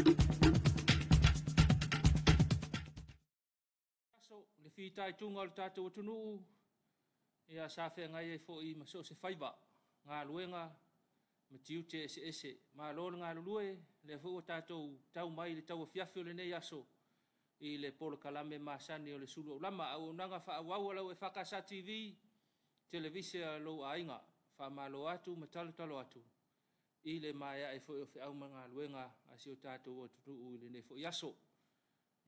Le fitai tunga le tātou atunu ia sa fe ngai e fo I maso se faiva ngā luenga ma tiu te ese ma lo ngā lue le fo tātou tau mai le tau fiafio le nei aso I le polo kalame masani o le sulu lama au nanga fa au lau e faka sa TV televisia lo ainga fa malo atu matalo talo atu I le mai e fo au ngā luenga asio tātou o tutu le nei fo yaso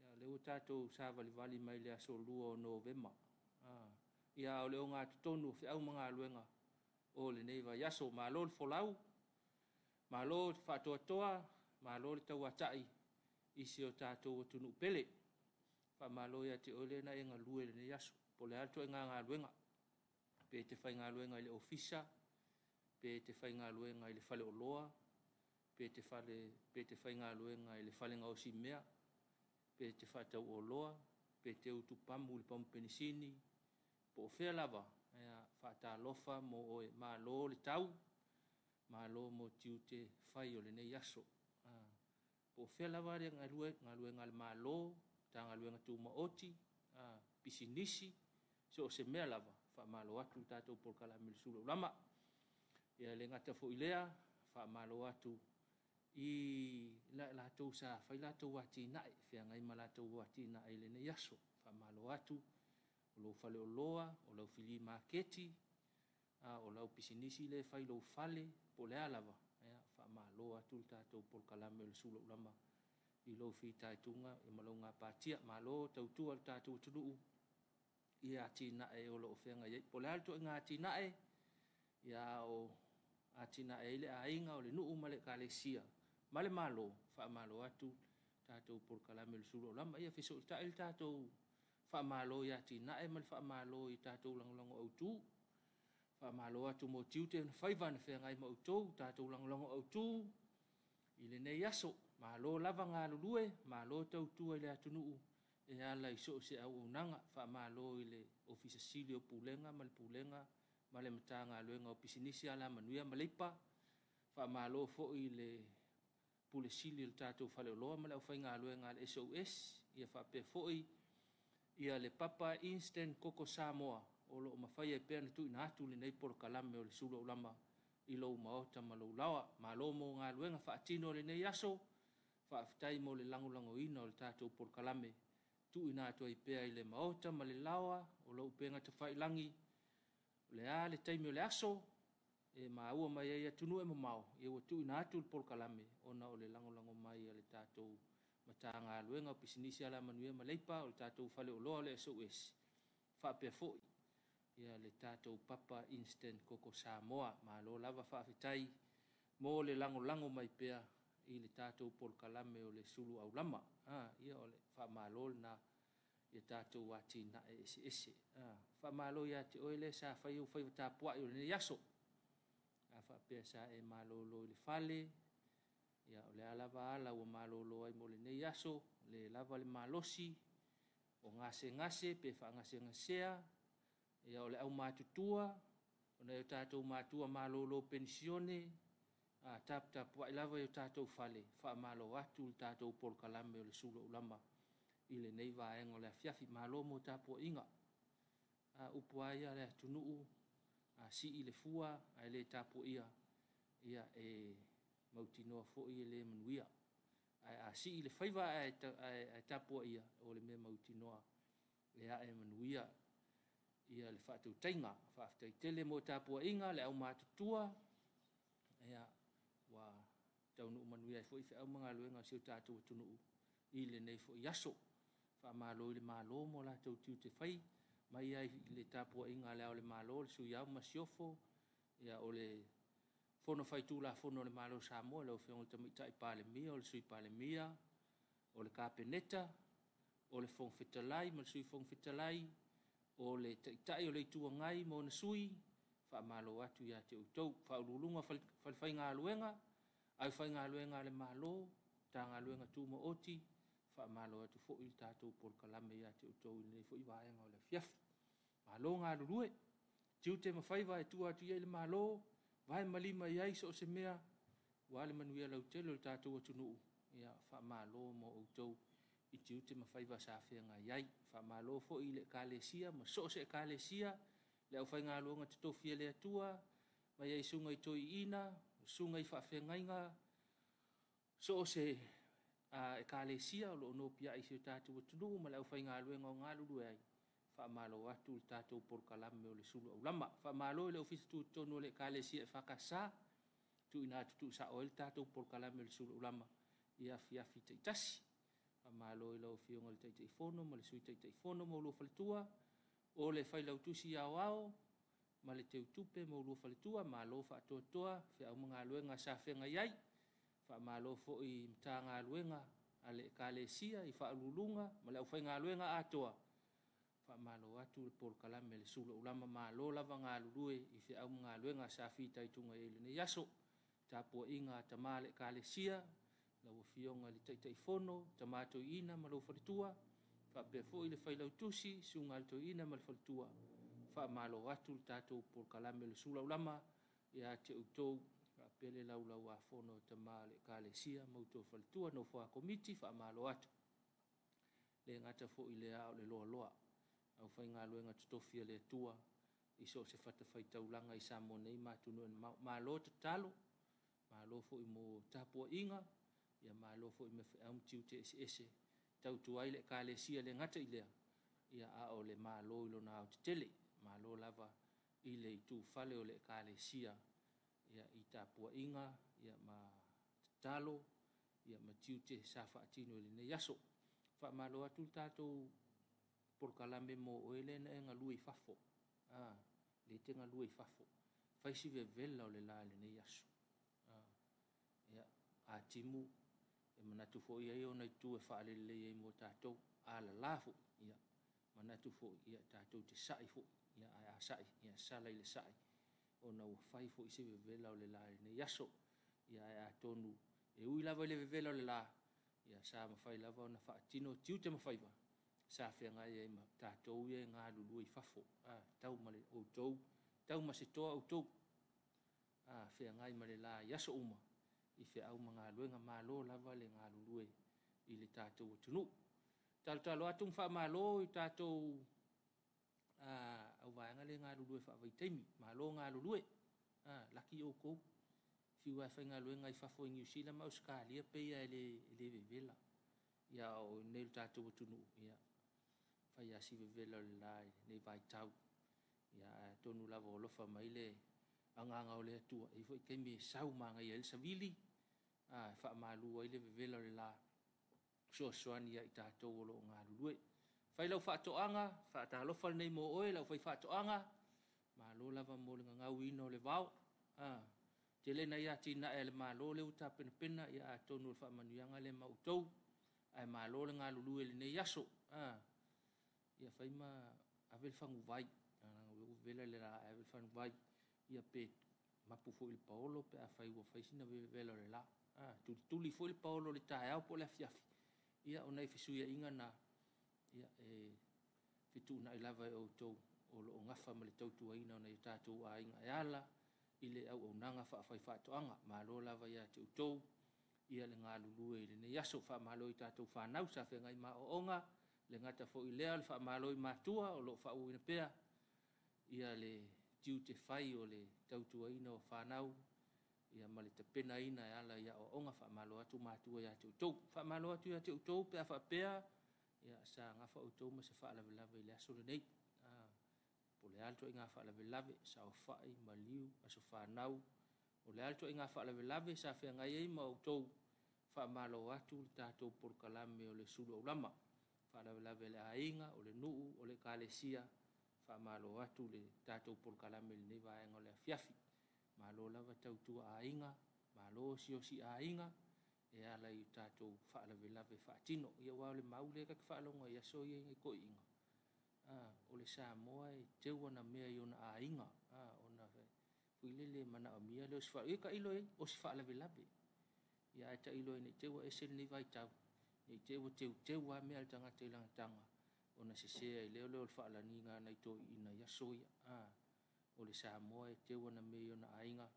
ya le tātou sa vali mai le aso lua o November ia o le o ngā tonu fe au mga luenga o le nei va yaso ma lo folau ma lo fatoa ma lo le tau atai isi o tātou tunu pele fa ma lo ia te ole na inga lue le nei yaso po le alto ngā luenga pe te fai ngā luenga I le ofisa pe te fai ngā luenga I le fale o loa pe te fai ngā luenga I le fale ngā osi mea pe te fatau o loa pe te utu pamu le pamu penisini po fea lava ia fata lofa mo o ma lo le tau ma lo mo tiu te fai o le nei yaso po fea lava le ngā luenga le ma lo ta ngā luenga tu ma oti pisinisi so se mea lava fa ma lo atu tātou por kala mil sulu lama ia le ngata fo ilea fa ma lo atu I la tau sa fai la tau wati nai fea ngai ma la tau wati nai le nei yaso fa ma lo atu o lo fale o loa o lo fili marketi o lo pisinisi le fai lo fale po le alava fa ma lo atu tātou por kalame le sulu lama I lo fi taitunga I malo ngā pātia ma lo tautua tātou tunuu I ati nae o lo fea ngai po le alto ngā ati nae ia o ati nae le a inga o le nuu ma le kalesia ma le malo fa malo atu tātou por kalame le sulu lama ia fiso I tae tātou fa malo ia ti nae ma le fa malo I tātou langolongo autu fa malo atu mo tiute fai van fea ngai mo autu tātou langolongo autu I le nei yaso malo lava ngā lulue malo tautua I le atunuu e ala I so se au unanga fa malo I le ofisa silio pulenga ma le mata ngā luenga o pisinisi ala manuia ma leipa fa malo fo I le pule sili le tātou fale o loa ma le au fai ngā luenga le SOS ia fa pe fo ia le papa instant koko Samoa o lo mawhai e pēr na tu ina atu le nei poro kalame o le sulu o lama I lo maota ma lo lawa ma lo mo ngā luenga wha atino le nei aso wha aftai mo le langulango ina o le tātou poro kalame tu ina atu ai pēr I le maota ma le lawa o lo upenga te whai langi le a le taimi o le aso e maua mai ai atunu e mamao e o tu ina atu le poro kalame ona o le langulango mai a le tātou mata ngā luenga o pisinisi ala manuia ma leipa o le tātou fale o loa le SOS wha pēr foi ia le tātou papa instant koko Samoa ma lo lava whaafitai mo le lango mai pea I le tātou polo kalame o le sulu au lama ia o le whaamalo na ia tātou wati na ese whaamalo ia te oile sa whai u whai watapua I o le yaso whaapea sa e malolo I le fale ia o le alava ala ua malolo ai mo le nei yaso le lava le malosi o ngase pe wha ngasea ia o le au mātutua, o nei o tātou mātua mālolo pensione, tap wa ilawa o tātou fale, wha mālo atu le tātou polo kalame o le sula ulama, I le nei vaenga o le afiafi mālo mo tāpua inga. Upua ia le atunuu, si I le fua, ai le tāpua ia e mautinoa fo I le manuia. Si I le whaiva ai tāpua ia, o le mea mautinoa, le a e manuia, ia le whaatau tainga, whaaftai tele mo tāpua inga, le au mātutua, ia wa taunu umanuia e fo I au mga luenga siu tātou atunuu, I le nei fo I aso, wha mālo I le mālo mo la tau tiu te whai, mai ai le tāpua inga le au le mālo, le sui au masiofo, ia o le fono whai tū la fono le mālo Samoa, le o whiongo tamita I pāle mia, o le sui pāle mia, o le kāpeneta, o le fong fitalai, ma le sui fong fitalai, o le taitai o le tua ngai mo na sui, wha malo atu ia te utou, wha urulunga whai ngā luenga, ai whai ngā luenga le malo, tā ngā luenga tū mo oti, wha malo atu fo I tātou polo kalame ia te utou I nei fo I vaenga o le fiaf. Malo ngā lurue, tiu te mawhai vai tu atu ia le malo, vai malima iai so se mea, wale manuia lau telo le tātou atunuu, ia whaamalo mo outou I tiu te mawhaiwa sa whenga iai. Whaamalo fo I le kālesia, ma so se kālesia, le au whainga luonga te tofia le atua, ma iai sunga I toi ina, sunga I whawhengainga, so se e kālesia o lo no pia I se tātou atunu, ma le au whainga luenga o ngā lulu ai. Whaamalo atu le tātou porkalame o le sulu au lama. Whaamalo le ofisi tu tonu le kālesia e whakasa, tu ina tutu sa o le tātou porkalame o le sulu au lama. Ia fiafi te itasi. Whaamalo I lau fionga le taitei fono, ma le sui taitei fono ma ulua whaletua, o le whailau tusi au au, ma le teu tupe ma ulua whaletua, ma lo whaatoa toa, whea au mga luenga sa whenga iai, whaamalo fo I mta ngā luenga, a le kālesia I whaalulunga, ma le au whai ngā luenga atoa. Whaamalo atu le porkalame le sulu ulama ma lo lava ngā lulue I whea au mga luenga sa whitai tunga e le ne yaso, tāpua inga tamā le kālesia, lau fionga le taitei fono, tamato ina ma lo whaletua, whapea fo I le whailau tusi, sunga le to ina ma le whaletua, whaamalo atu le tātou porkalame le sulu ulama, ia te utou, whapea le lau a fono tamā le kālesia, mautou whaletua, no wha komiti, whaamalo atu. Le ngata fo I le ao le loa loa, au whai ngā luenga tutofia le tua, I so se whata whaitaulanga I Samo nei mātunu ma lo te talo, ma lo fo I mo tāpua inga, ia ma lo fo I me whaam tiu te ese, tau tuai le kālesia le ngata I lea, ia a o le ma lo ilo na au te tele, ma lo lava I le I tu whale o le kālesia, ia I tāpua inga, ia ma talo, ia ma tiu te sa whaatino le ne yaso, wha ma lo atu tātou porkalame mo o ele na ngā lui fafo, le te ngā lui fafo, whaisi vela o le la le ne yaso, ia a timu, e manatu fo ia I o nei tu e whaale le ia I mo tātou, a la lafo, ia, manatu fo ia tātou te sai fo, ia a sai, ia sala I le sai, o na ua whai fo I se vela o le la le ne yaso, ia a tonu, e ui lava le vela o le la, ia sa mawhai lava o na whaatino, tiu te mawhaiwa, sa whenga ia ima tātou ia ngā lulu I fafo, tau male o tau, tau ma se toa o tau, whenga I male la yaso uma, I whea au mga luenga malo lava le ngā lulu I le tātou o tunu. Talo atung wha malo I tātou au vaenga le ngā lulu wha vaitaimi, malo ngā lulu laki o kou, whiua whai ngā luenga I fafo I New Zealand ma Australia pe ia le vevela, ia o nei tātou o tunu, ia whai asi vevela le lai, nei vai tau, ia tonu lava o lofa mai le anganga o le atua, I fo I keimi sau manga I Elsa Vili, wha malu o le vevela le la, soani ia I tātou o lo ngā lulue. Whai lau whaatoanga, whaatalofa nei mo oe, lau whai whaatoanga, ma lo lava mo le ngau ino le vau, te lena ia tina e le malo le uta pena pena, ia tonu le whaamanuianga le mautou, ai malo le ngā lulue le nei yaso, ia whai ma avel whangu vai, vela le la avel whangu vai, ia pe mapu fo il paolo pe a whai ua whai sina vela le la, tuli fo il paolo le tae au po le afiafi, ia o nei whisuia inga na, ia whitu na I lava e o tau, o lo ngafa ma le tautua ina o nei tātou a inga e ala, I le au nanga whai whaatoanga, ma lo lava ia te utou, ia le ngā lulue I le ne yaso wha malo I tātou whanau sa whenga I ma o onga, le ngata fo I lea le wha malo I mātua o lo wha uina pea, ia le tiu te whai o le tautua ina o whanau, ia ma le tapena ina e ala ia o onga wha malo atu mātua ia te utou, wha malo atu ia te utou pea wha pea, ia sa ngā wha utou ma se wha lawe lawe I le aso le nei, po le alto I ngā wha lawe lawe, sa o whai, ma liu, aso whanau, o le alto I ngā wha lawe lawe, sa whea ngai ei ma utou, wha malo atu le tātou porkalame o le sulu au lama, wha lawe lawe le ainga, o le nuu, o le kālesia, wha malo atu le tātou porkalame le nei vaenga o le afiafi, malo lava tautua ainga, malo si ainga, e ala I tātou wha lawe lawe wha tino, ia wau le maule kaki wha longa, ia so ia inga ko inga. O le Samoa e teua na mea I ona a inga, o na fuilele mana o mia leo sifa, ka ilo e, o sifa lawe lawe. Ia e ta ilo e ne teua e sen ni vai tau, ne teua mea al tanga te langa tanga, o na sesea I leo leo wha la ninga na ito ina ia soia. O le Samoa e teua na mea I ona a inga,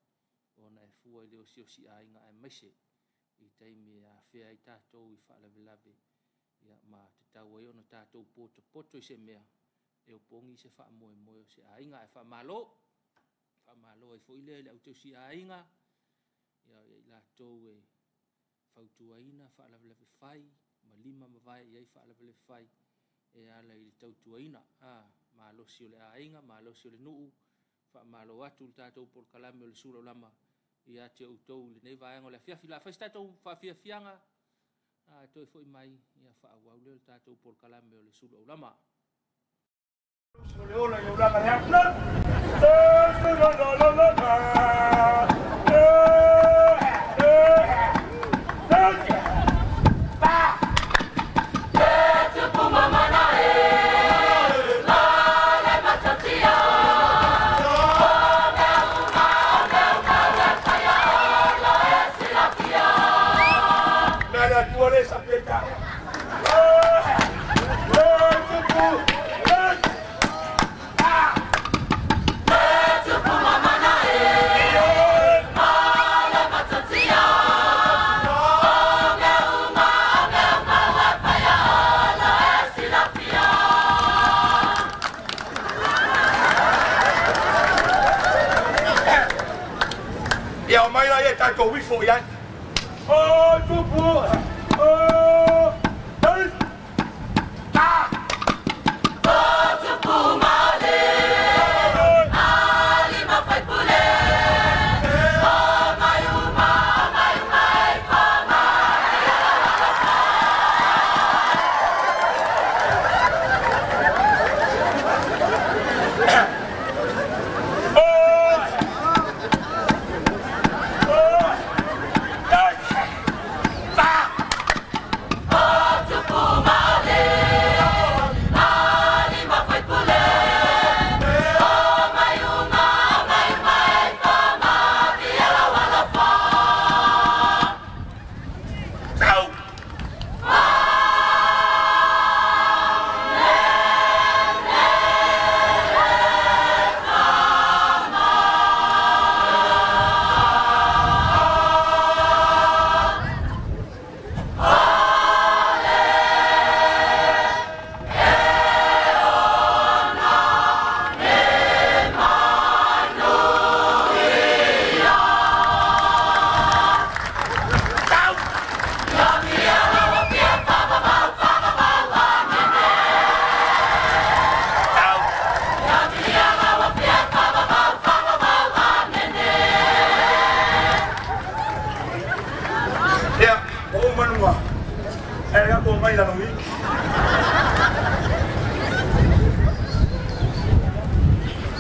o na e fua I leo si a inga e maise, I taimi a whea I tātou I whaalawelawe. Ia ma te tau e ona tātou poto I se mea. E o pongi se wha moe moe o se ainga e wha malo. Wha malo e fo ile le au teu si ainga. Ia I lātou e whautuaina whaalawelawe whai. Ma lima ma vai I whaalawelawe whai. E ala I le tautuaina. Malo si o le ainga, malo si o le nuu. Wha malo atu le tātou por kalame o le sura o lama. Ia te outou le nei vaenga o le fiafi la. Whais tātou whawhiafianga. Toi fo I mai. Ia wha awau leo le tātou por kalame o le sura o lama. Go we for yan. Oh, tupu. Oh, hey. Oh, tupu male. Ali ma fai pule. Oh, mayuma, fama.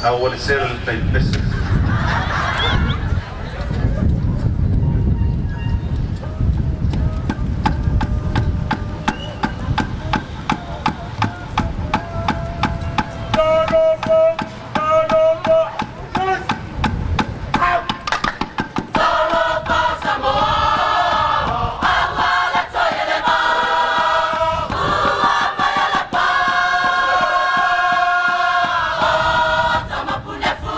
أول سر البس Sama punya fu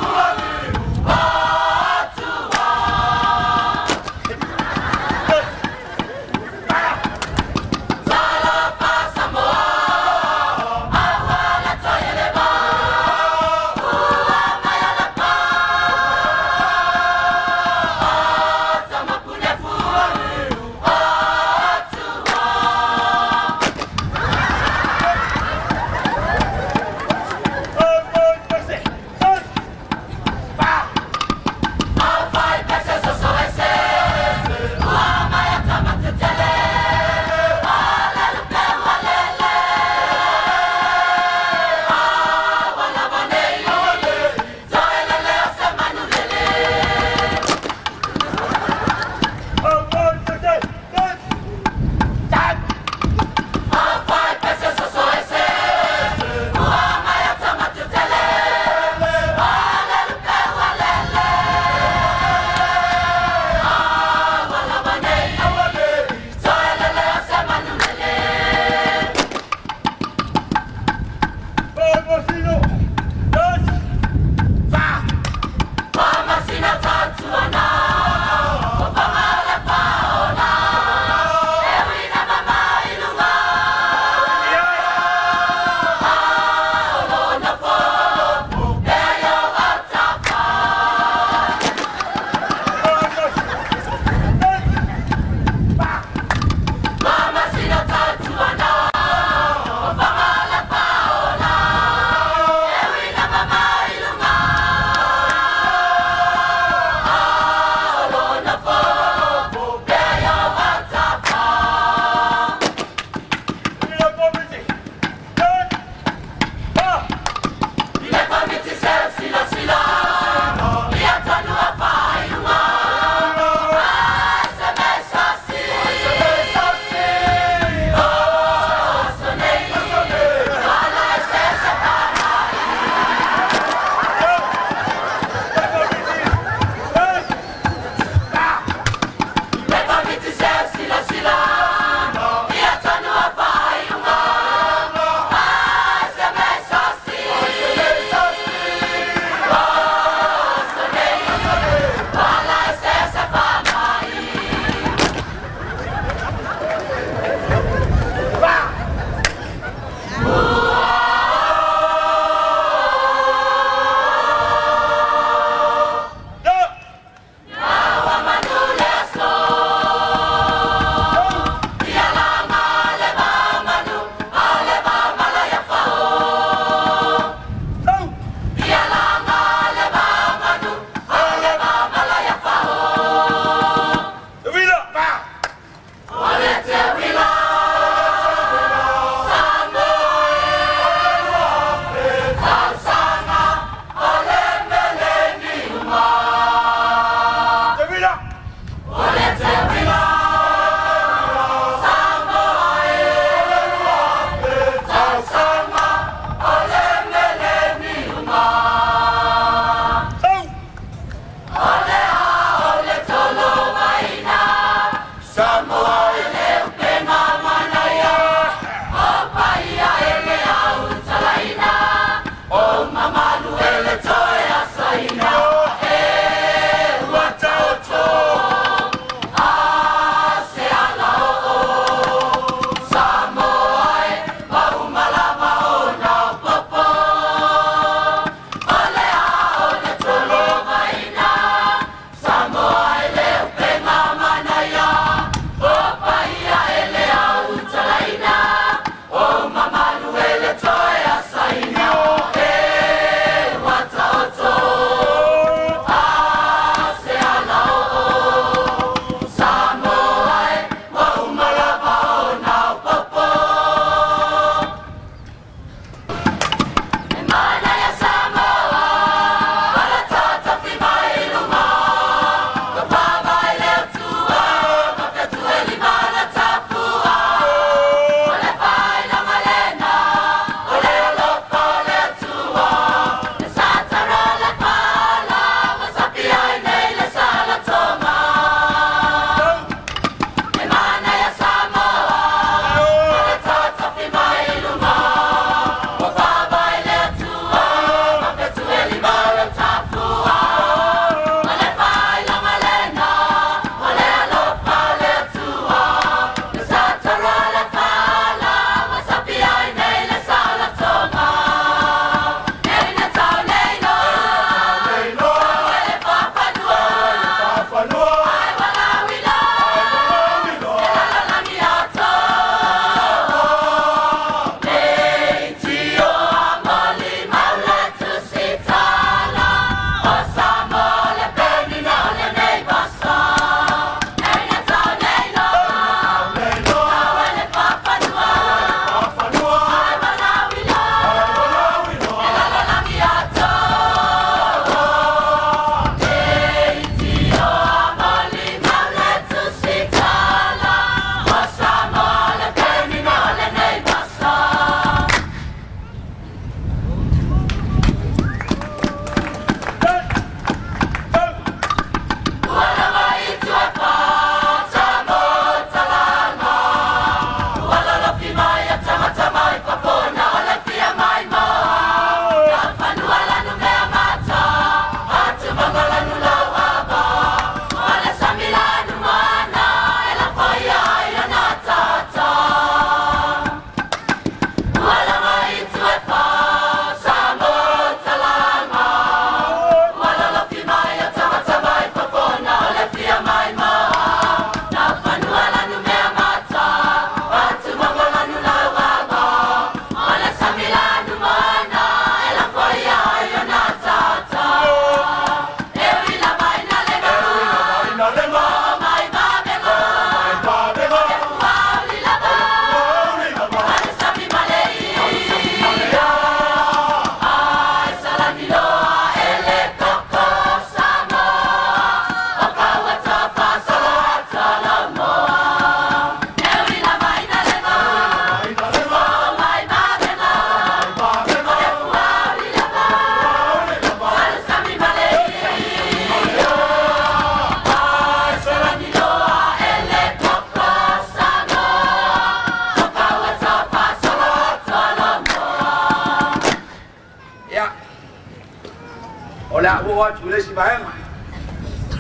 la wo wa tu le si ba ma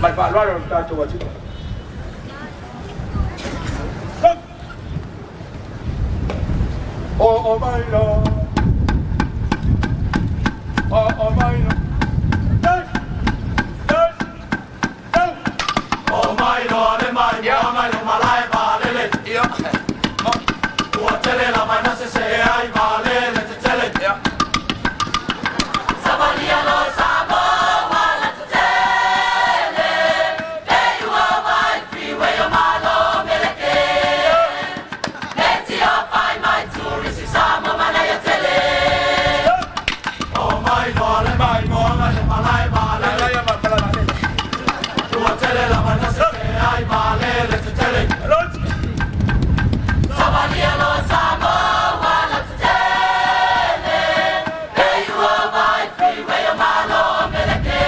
mai pa lo ta to wa tu o mai no o mai no o mai no le mai o mai no malai ba le yo o tele la mai no se ai ba le te tele yo Sabalia lo sabo wala te tele e you are my freeway o malo meleke Let's your find my tourist samo mana ya tele o mai no le mai no malai ba le ya ma pala na o tele la mai no se ai ba le te tele Sabalia lo sabo wala te tele e you are my freeway o malo meleke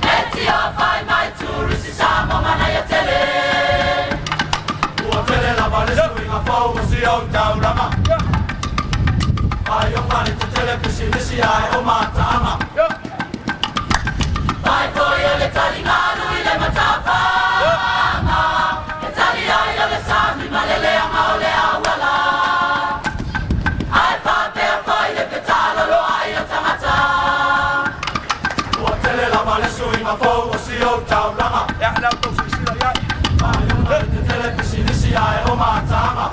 Let's your find my tourist samo mana ya tele o tele la mai no swing a fogo si o taurama Ai o pare te tele pisi nisi ai o matama Vai foi o le talingaru i le matawhanga E tali ai o le sami ma le lea ma o le awala Ai whapea foi le petalo lo ai o tangata Ua tele la ma le sui ma fau o si o taurama ya na to si ya Ai o pare te tele pisi nisi ai o matama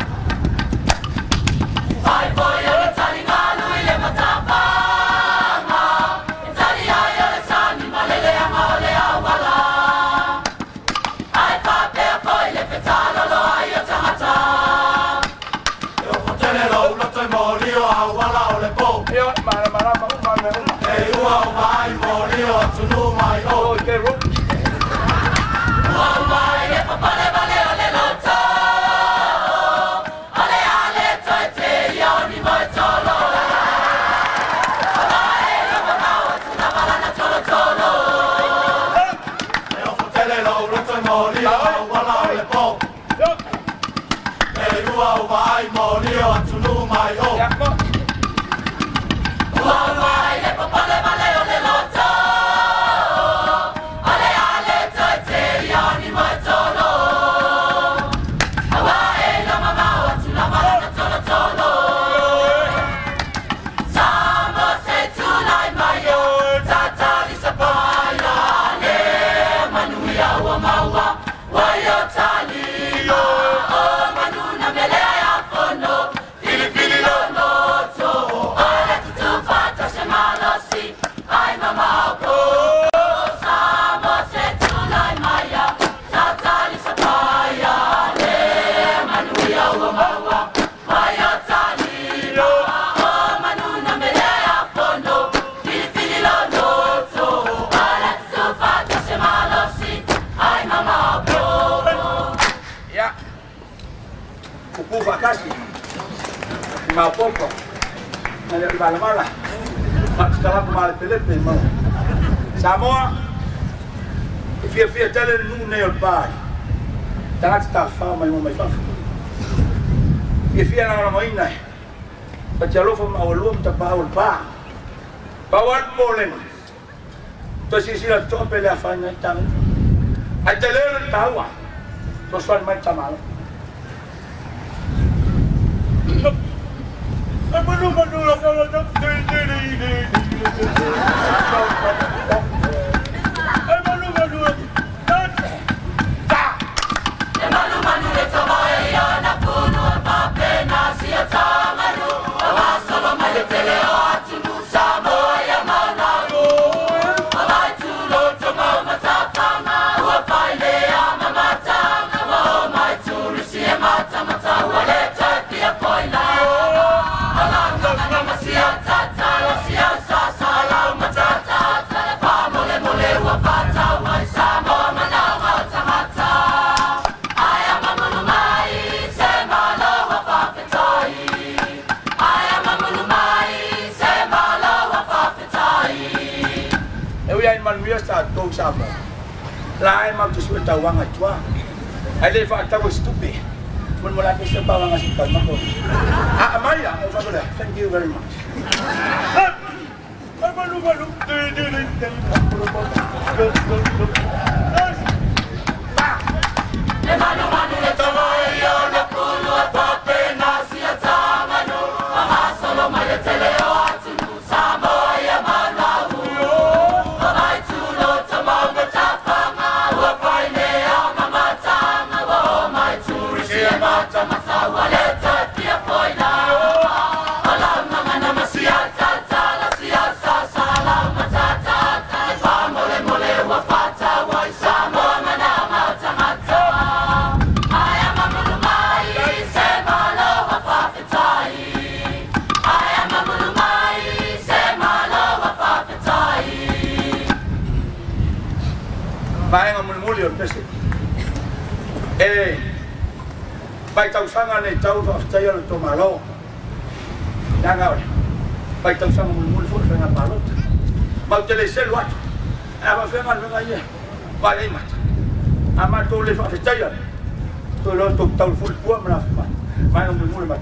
Vai foi o le talingaru i le matawhanga E tali ai o le sami ma le lea ma o le awala Ai whapea foi le petalo lo ai o tangata E o whatele lo uloto i mori o awala o le po yo mara E ua o mai mori o atunu mai o ke ro Ua o mai e papale vale o le loto Ale ale toi te ioni mo e tolo Ala e lo mamau atu na wala na tolo tolo E o whatele lo uloto i mori o awala o le po yo E ua o mai mori o atunu mai o ya mo Ua o mai e papale vale o le loto Ale ale toi te ioni mo e tolo Awa e lo mamau atu na wala na tolo tolo Samo se tulai mai o tatali sa paia Le manui a ua maua Wai o tali o manu na melea e a fono Fili fili lo loto Ale tutu fata se malosi Ai mama o ko Samo se tulai mai a tatali sa paia Le manui a ua maua Wai o tali o manu na melea e a fono Fili fili lo loto Ale tutu fata se malosi Ai mama o ko ya kuku vakasi ma poco na le mala ma skala ko mala pelepe ma Samoa fia tele nu ne o pai tanga ta fa mai mo mai fa fia na mo ina pa chalo fo ma o ta pa o pa wat molen to si la to pele a fa na tang ai tele tawa to swan mai tamala Manu lo kalau nak Manu manu le tamae ana puno pa pena si atamaru Ava solo mai le tele o atunu samo ya manaru Ava tu lo tomo matafanga Ua faile ama matanga Wa o mai tu risi e mata mata Ua le tapi a poina Ala kama masia tata La sia sasa la matata Tala pa mole mole ua fata Ua samo manawa tamata man wia sa to sa mo lai mam tu sueta wang atua ai le fa ta stupi mun mula ke sa bawang asikan mo a amaya o fa thank you very much Maenga muli o pese. Bai tau sanga nei tau to aftai o to malo. Nanga ora. Bai tau sanga muli fo fenga palot. Mau tele sel wat. Aba fenga venga ye. Bai ai mat. Ama to le fa aftai o. To lo to tau fo pu ma fa. Maenga muli mat.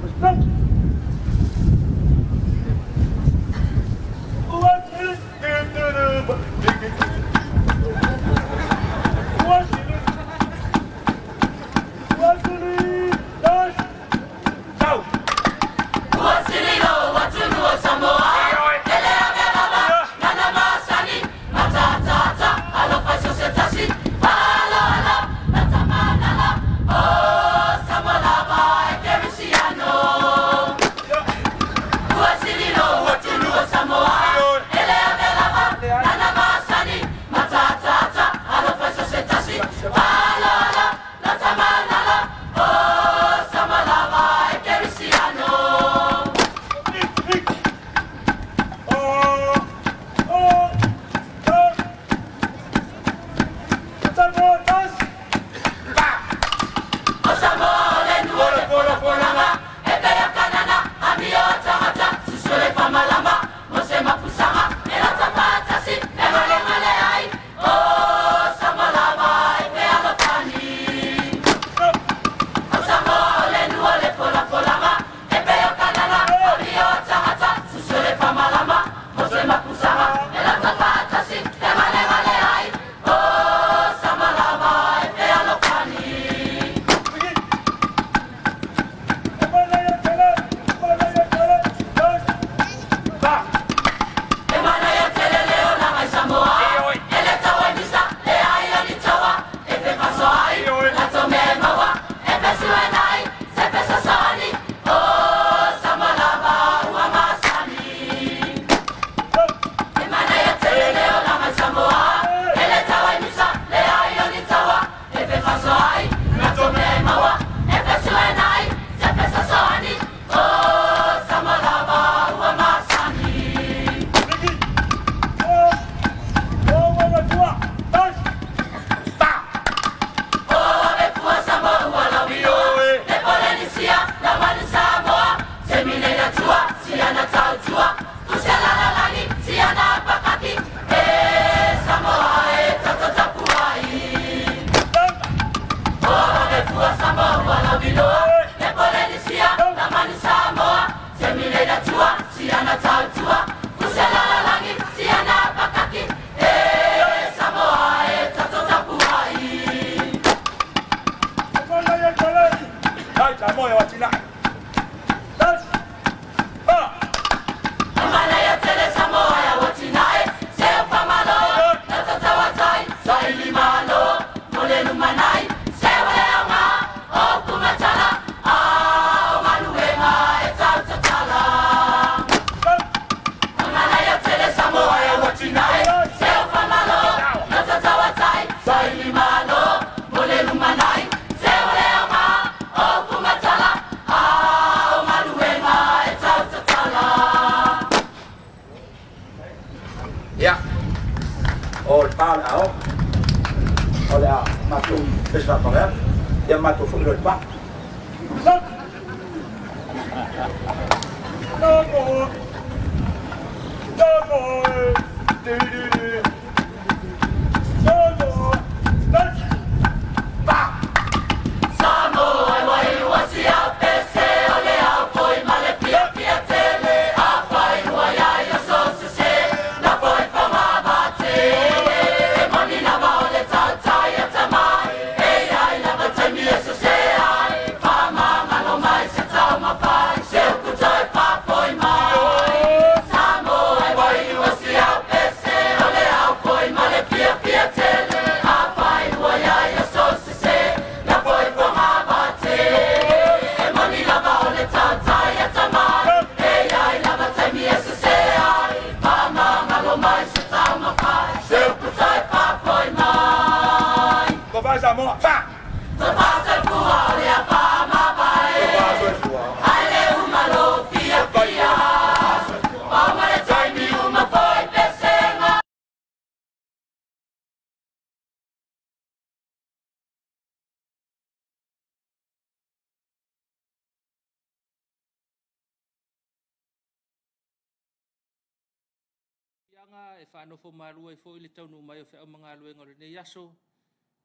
nga e whanofo marua e fo i le taunu mai o whea mga luenga le nei aso.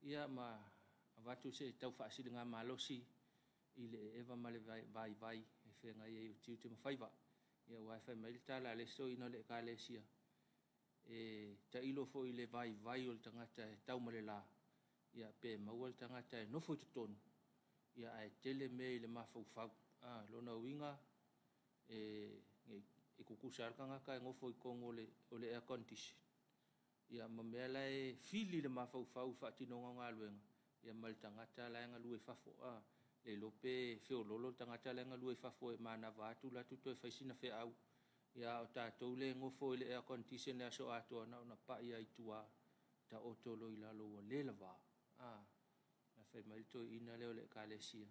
Ia ma avatu se tau whaasili ngā malosi i le ewa male vai e whea ngai e utiu te mawhaiva. Ia waiwhai mai le tala le so ina le ka le sia. E ta ilo fo i le vai o le tangata e tau male la. Ia pe maua le tangata e nofo i tutonu. Ia ai tele me i le mawhau. Lona winga e kukusa alkanga ka e ngofo i kongo o le air condition. Ia mamela e fili le mawhau whaatinonga ngā luenga. Ia mal tangata la nga lue fafo. Le lope feo lolo tangata la nga lue fafo e mana vatu la tuto e whaisina fe au. Ia o tātou le ngofo i le air condition le aso ato ana o na pa ia i tua ta otolo i lalo o le lava. Na whai mailito ina leo le kalesia.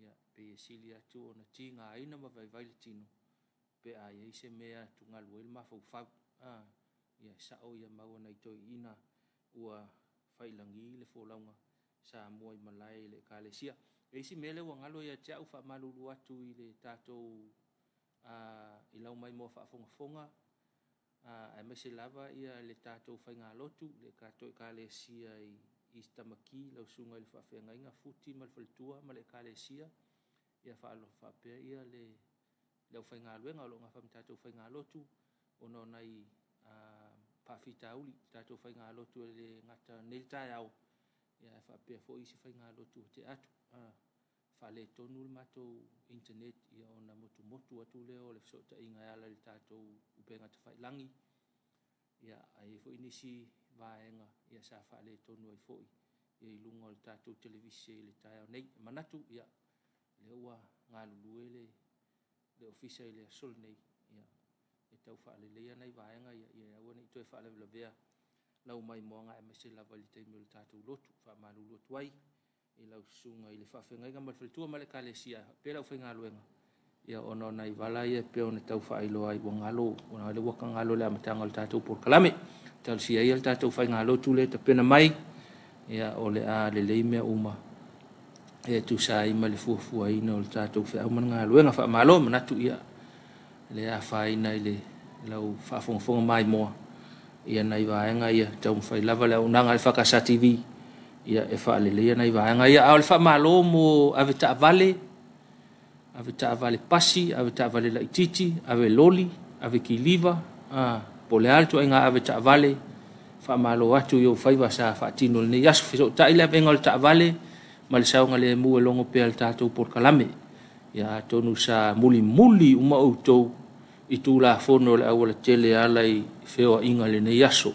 Ia pe e sili atu o na ti ngā ina ma vai le tino. Pe a ia se mea tu ngā lue le mawhau. Ia sao ia maua na itoi ina ua whailangi le fōlaunga sa mua i malai le kalesia. E isi mele ua ngalo ia te au wha malulu atu i le tātou i lau mai mua whaafonga. E mese lava ia le tātou whai ngā lotu le kātou i kalesia i stamaki lau sunga i le whaafenga inga futi ma le whalitua ma le kalesia. Ia whaalo whaapea ia le lau whai ngā luenga o lo ngā wham tātou whai ngā lotu o no nei pawhita uli tātou whai ngā lotu le ngata nel tai au. Ia whaapea fo isi whai ngā lotu te atu. Whale tonu le matou internet ia o na motu atu leo le fsota inga ala le tātou upenga te whai langi. Ia ai fo inisi vaenga ia sa whale tonu ai foi. Ia i lunga le tātou televisi le tai au nei manatu ia le ua ngā lulue le ofisa i le asol nei. Ia e tau whaale leia nei vaenga ia ua nei toi whaale vila vea lau mai moanga e mese lava li teimio le tātou lotu wha malulu atuai. I lau sunga i le whawhenga inga malwhalitua ma le kalesia pe lau whainga luenga ia ono nai wala ia pe o ne tau whaailoa i wangalo o na le waka ngalo le amatanga le tātou por kalame tal sia ia le tātou whainga lotu le ta pena mai ia o le a le leimea uma e tu sa ima le fuafua ina o le tātou whea umana ngā luenga wha malo manatu ia le a whaina i le lau whaafonga mai moa ia nai vaenga ia tau mwhai lava le unanga le whakasa TV ia e fa le ia nei vaenga ia au le fa malo mo ave ta vale pasi ave ta vale la ititi ave loli ave kiliva pole alto inga ave ta vale fa malo atu yo faiva sa fa tino ne yas fiso ta ile bengol ta vale mal sa ngale mu longo pe al tato por kalame ia tonu sa muli uma auto itula fono le awala tele ala i feo inga le ne yaso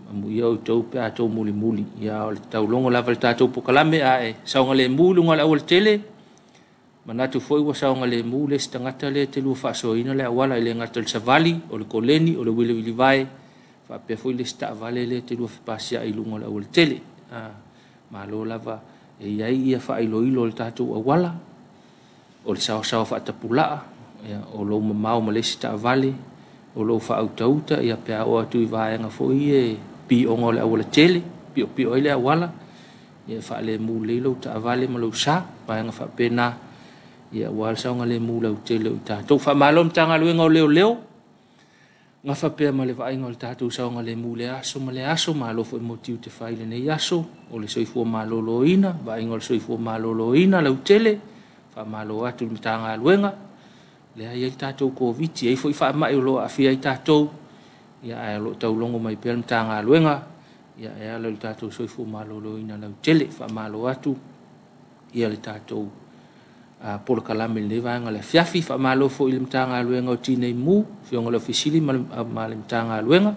mu ia o tau pe ato muli ia o tau longo lava le tātou pokalame e saunga le mulu ngā awal tele manatu foi wa saunga le mulu le stangata le te lua whaasoina le awala i le ngata le savali o le koleni o le wili vai whaapea foi le sta vale le te lua whipasia i lunga le awal tele malo lava e iai ia whaailoilo le tātou awala o le sao whaatapulaa o lo mamau ma le sta vale o lo whaautauta ia pea o atu i vaenga foi pi ongo le awala tele pi o ile awala ia fa le mu le lo ta vale ma lo sa pa nga fa pena ia wal sa nga le mu lo tele ta to fa malom tanga lo ngo leo nga fa pe ma le va ngo ta to sa nga le mu le aso ma lo fo motiu te fa ile ne yaso o le soifo ma lo ina va ngo soifo ma lo ina lo tele fa ma lo atu tanga lo nga le ai ta to covid ai foi fa ma lo afia ta to ia ai lo tau longo mai pel tanga luenga ia ai lo tatou soifo malo ina lau tele fa malo atu ia le tatou por kalame le vanga le fiafi fa malo fo il tanga luenga o tinei mu fionga le ofisili mal tanga luenga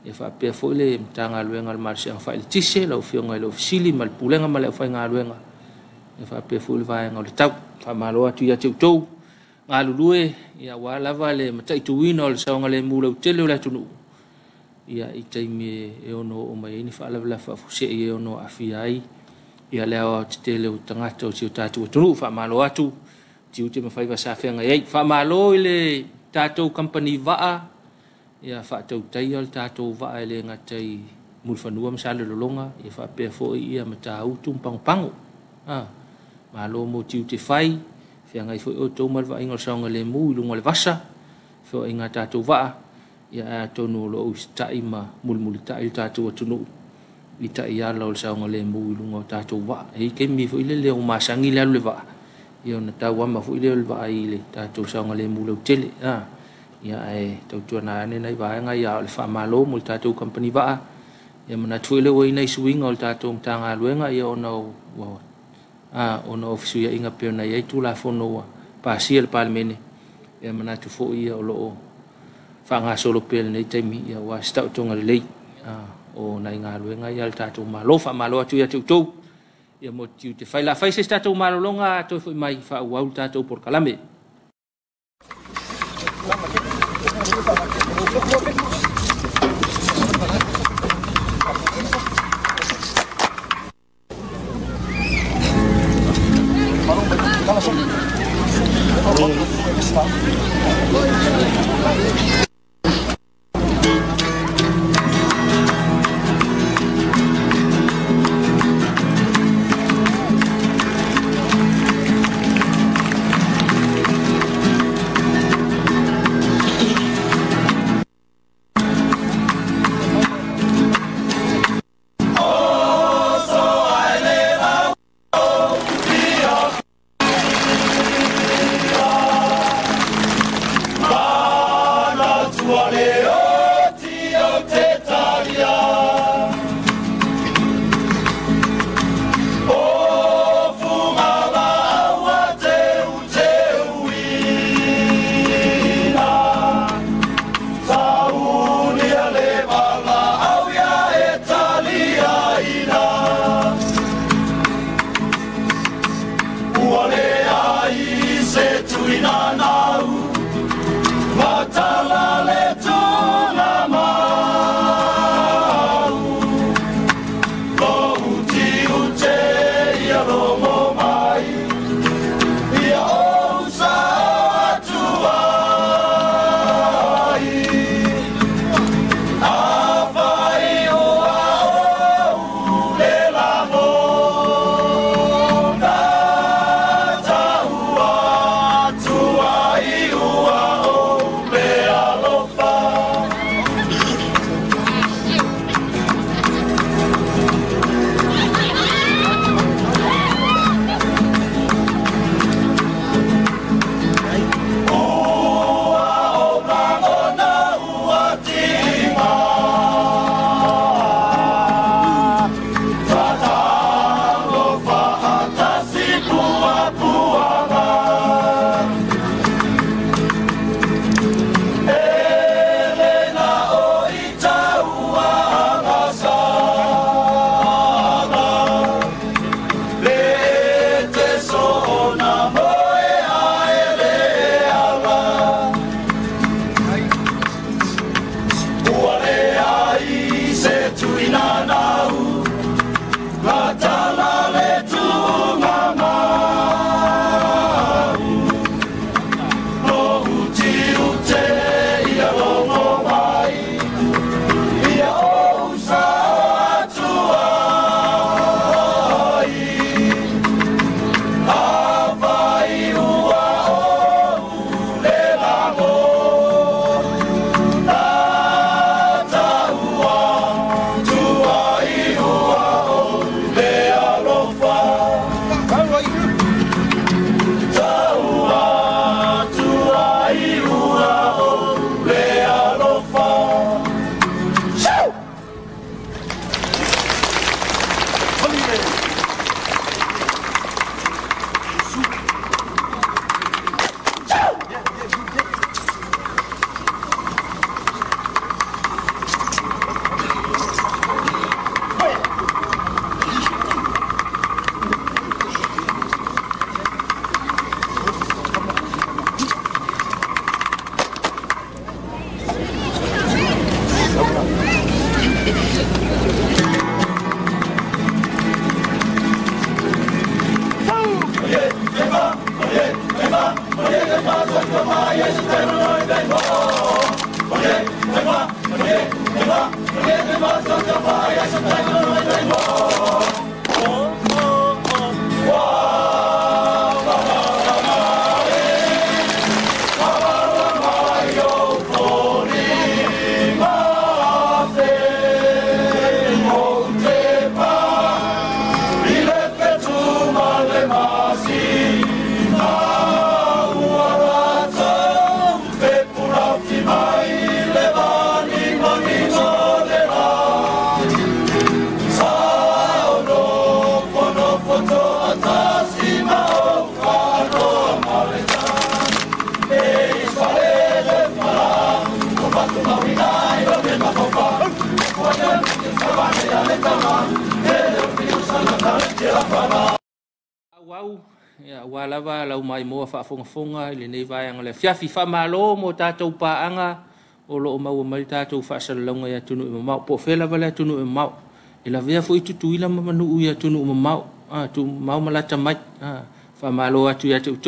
e fa pe fo le tanga luenga le marsia fa il tise lo fionga le ofisili mal pulenga mal fa nga luenga e fa pe fo le vanga le tau fa malo atu ia teu ngalulue ia wala vale matai tuino le saunga le mula utele la tunu ia itaimi e ono o mai ni fa la fa fuse e ono afiai ia le o tele utangata o tatu tunu fa malo atu tiu te mafai va sa fenga ia fa malo ile tatu company va ia fa tau tai al tatu va ile ngatai mulfanua msale lolonga ia fa pe fo ia mata utum pang malo mo tiu te fai fia ngai foi o tau mal va inga saunga le mu lunga le vasa fo inga tatu va ia tonu lo ustai ma mulmuli ta il tatu tunu ita ia lo sa ngale mu lungo tatu wa e ke mi fu ile le o masangi le le va ia na ta wa ma fu ile le va ile tatu sa ngale mu lo tele ia e tau tuana ne nai va nga ia le fa malo mul tatu company va ia mana tuile wo ina swing ol tatu tanga luenga ia ono ono ofisu ia inga pe na ia tu la fono pa sia le palmene ia mana tu fo ia o lo fa nga solo pe nei taimi ia wa sta tonga le o na inga luenga ia le tatu malo fa malo atu ia tu ia mo tiu te fai la fai se tatu malo longa to foi mai fa wa tatu por kalame Wow, ya walawa lau mai mo fa fonga le nei vai ang le fiafi fa malo mo tatou paanga o lo mau mai tatou fa salonga ya tunu mau po fela bala tunu mau ila via fo itu tuila manu ya tunu mau tu mau malata mai fa malo atu ya tu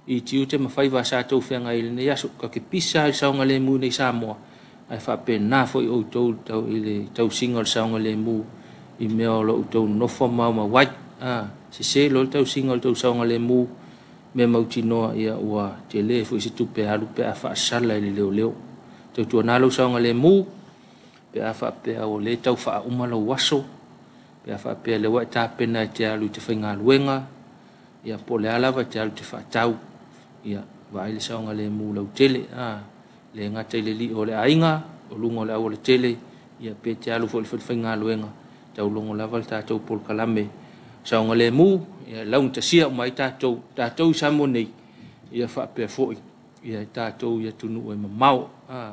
i tiu te mafai va sa tou fenga ile ne yaso ka ke pisa sa ngale mu nei sa mo ai fa pena fo o tou tau ile tau single sa ngale mu i me o lo tou no fo mau ma wai se lo tau single tau sa ngale mu me mau tino ia wa te le fo se tu pe alu pe fa sala ile leo tau tu na lo sa ngale mu pe fa pe o le tau fa umalo waso pe fa pe le wa ta pena te alu te fenga luenga ia po le ala va te alu te fa tau ia va ile sa ngale mu lo tele le ngata ile li o le ainga o lungo le o le tele ia pe te alu fo le fenga luenga tau longo lava ta tau pol kalame sa ngale mu ia laung te sia mai ta tau sa mo nei ia fa pe foi ia ta tau ia tunu e mau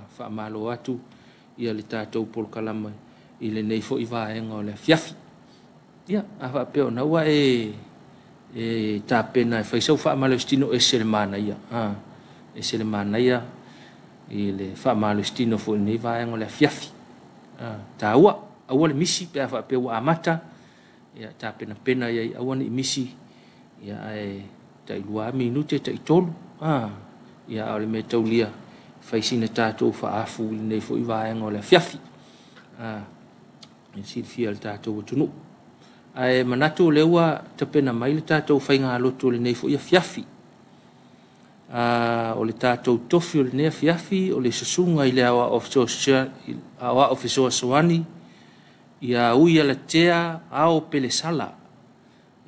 fa malo atu ia le ta tau pol kalame ile nei fo i va e ngole fiafi ia fa pe ona wa ta pena fa so fa malostino e selmana ia e selmana ia ile fa malostino fo nei va e ngole fiafi ta wa awale misi pe fa pe wa amata ya ta pena ia awan misi ya ai tai 2 minute tai tolu ya ole me taulia fai sina tato fa afu nei fo iwa ngole fiafi si fiel tato tunu ai manatu lewa te pena mai le tato fai nga loto le nei fo ia fiafi ole tato tofi le nei fiafi ole susunga ile awa officer swani ia uia la tea ao pele sala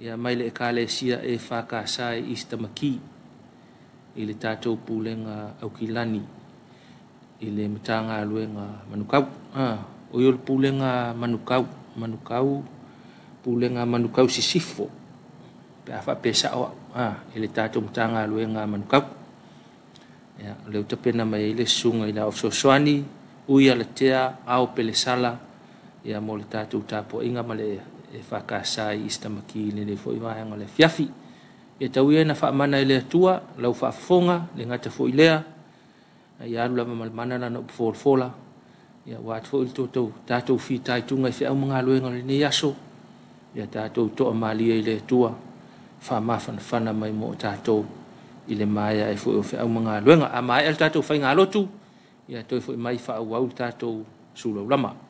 ia mai le kale sia e faka sai istamaki ile tatou pulenga au kilani ile mtanga luenga manukau o yo pulenga manukau pulenga manukau sisifo pe afa pesa o ile tatou mtanga luenga manukau ya le utapena mai ile sunga ila ofsoswani uia la tea ao pele sala ia mo le tatou tapo inga male e fakasai istamaki le fo i mai ngole fiafi e tau ia na fa mana ile tua lau fa fonga le ngata fo ilea ia lu lama mana na no fola ia wat fo il toto tatou fi tai tunga fi au mga luenga le ni yaso ia tatou to mali ile tua fa fana mai mo tatou ile mai ai fo fi au mga luenga a mai el tatou fa ngalo tu ia to fo mai fa au tatou sulo lama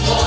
Oh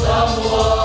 Samoa.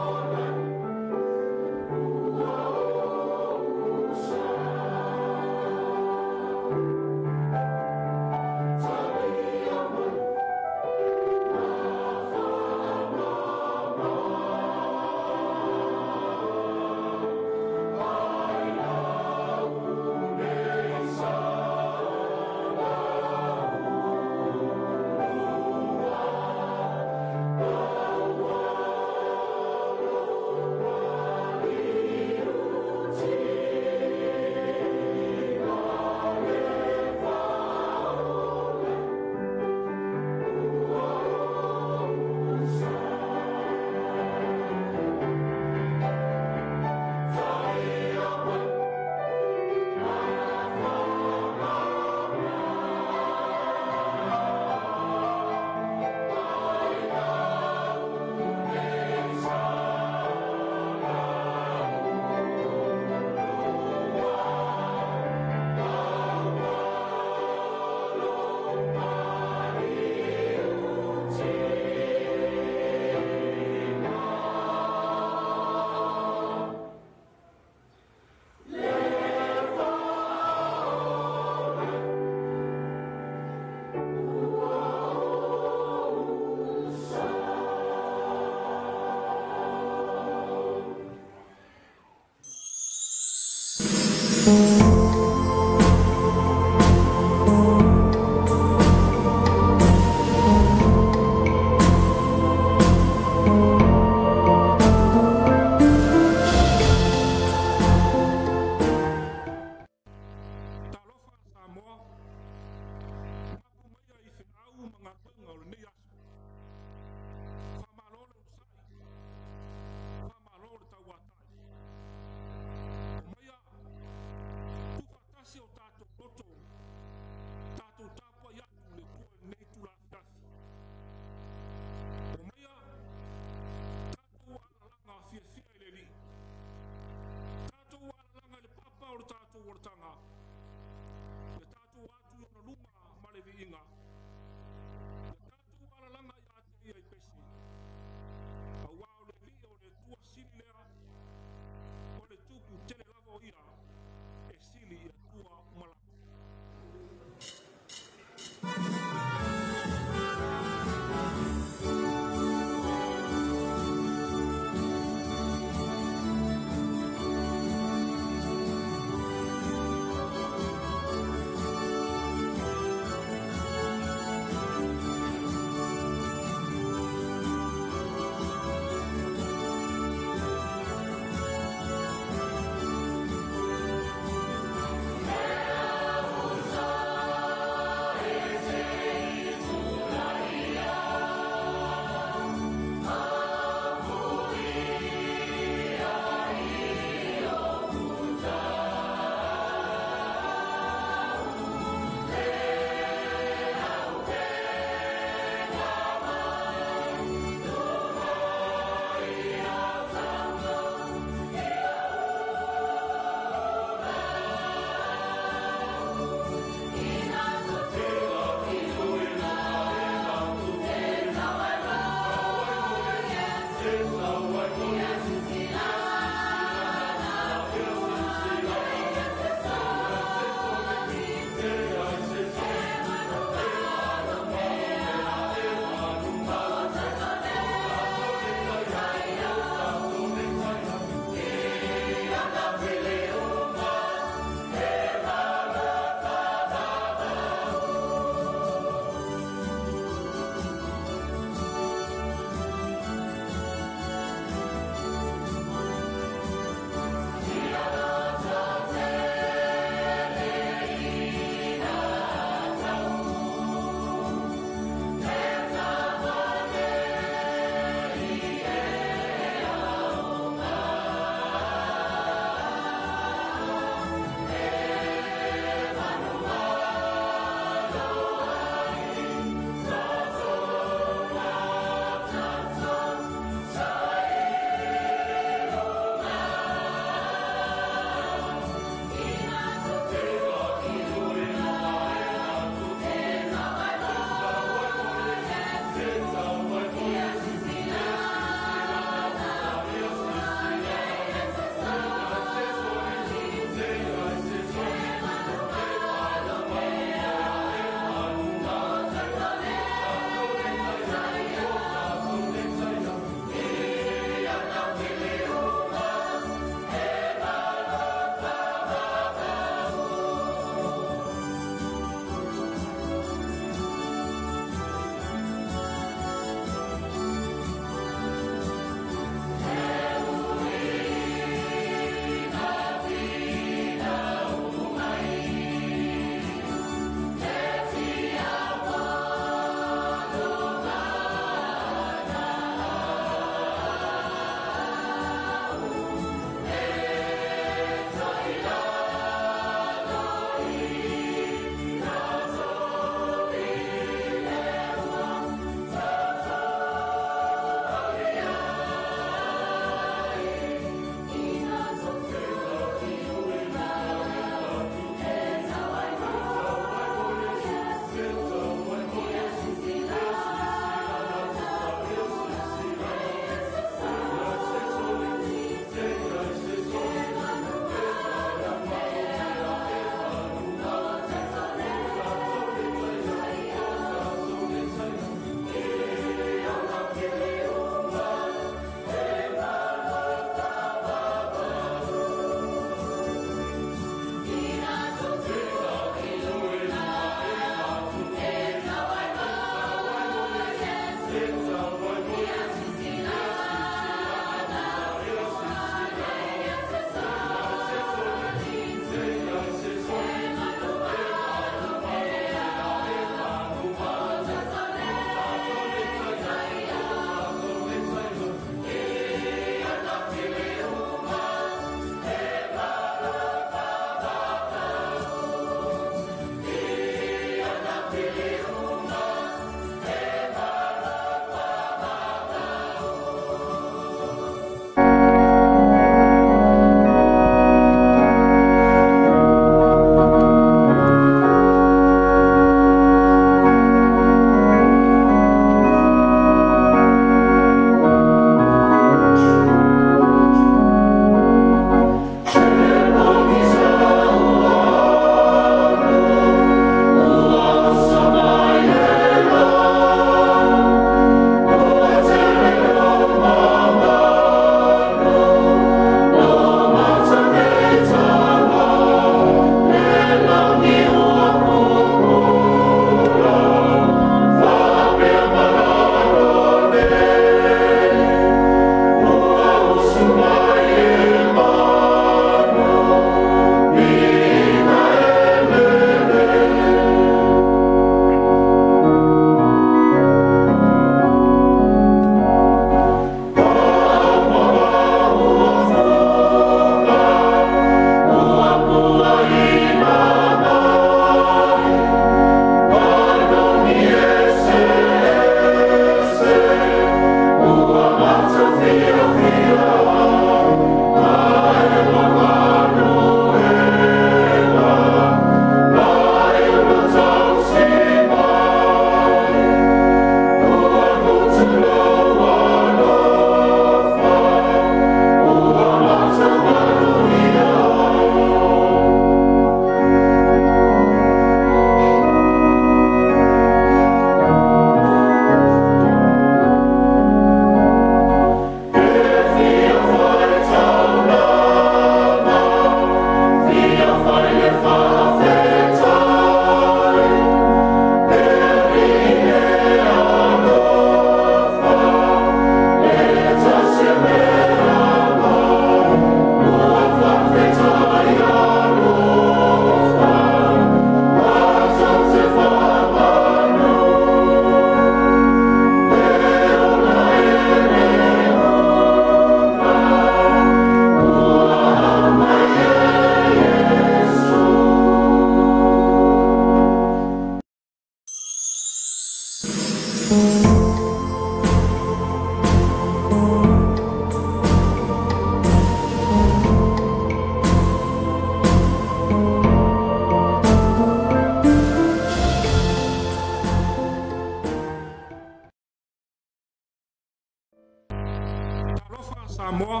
Alofa Samoa.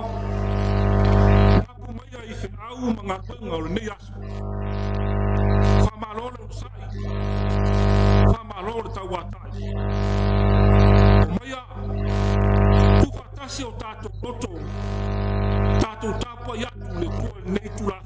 Tapu mai ai se au mga tunga o le nei aso. Whamalole o sai. Whamalole tau atai. O mai a. Tu whatasi o tātou roto. Tātou tāpua i atu le kua nei tula